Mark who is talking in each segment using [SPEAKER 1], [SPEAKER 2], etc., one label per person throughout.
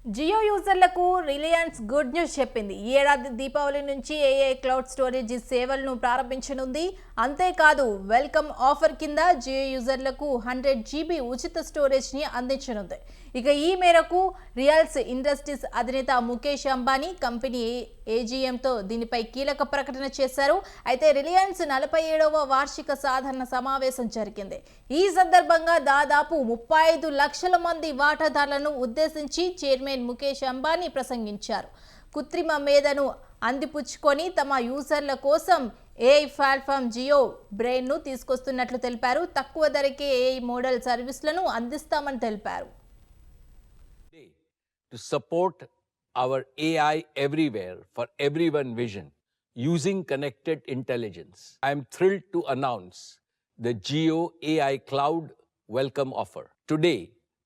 [SPEAKER 1] Jio యూజర్లకు Reliance good news చెప్పింది. ఈ ఏడాది దీపావళి నుంచి ఏఐ క్లౌడ్ స్టోరేజ్ సేవలను ప్రారంభించనుంది. అంతేకాదు వెల్కమ్ ఆఫర్ కింద జియో యూజర్లకు 100 GB ఉచిత స్టోరేజ్ ని అందించనుంది. ఇక ఈ మేరకు రియల్స్ ఇండస్ట్రీస్ అధినేత ముఖేష్ అంబానీ కంపెనీ ఏజీఎంతో దీనిపై కీలక ప్రకటన చేశారు. అయితే రిలయన్స్ 47వ వార్షిక సాధారణ సమావేశం జరిగింది. ఈ సందర్భంగా దాదాపు 35 లక్షల మంది వాటాదారులను ఉద్దేశించి చైర్మన్ ముఖేష్ అంబానీ ప్రసంగించారు. కృత్రిమ మేధను అందిపుచ్చుకొని తమ యూజర్ల కోసం ఏఐ ప్లాట్ఫామ్ జియో బ్రెయిన్ ను తీసుకొస్తున్నట్లు తెలిపారు. తక్కువ ధరకే ఏఐ మోడల్ సర్వీసులను అందిస్తామని తెలిపారు.
[SPEAKER 2] To support our AI everywhere for everyone vision using connected intelligence, I am thrilled to announce the Jio AI Cloud welcome offer. Today,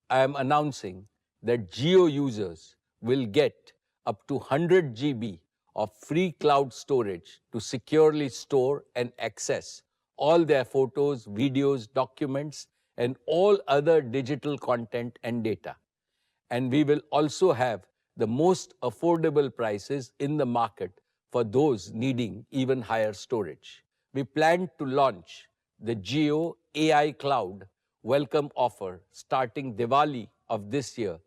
[SPEAKER 2] I am announcing that Jio users will get up to 100 GB of free cloud storage to securely store and access all their photos, videos, documents, and all other digital content and data. And we will also have the most affordable prices in the market for those needing even higher storage. We plan to launch the Jio AI Cloud welcome offer starting Diwali of this year,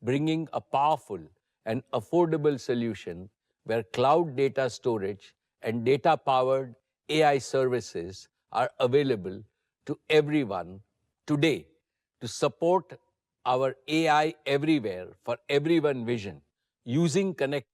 [SPEAKER 2] bringing a powerful and affordable solution where cloud data storage and data-powered AI services are available to everyone today. To support our AI everywhere for everyone vision using connect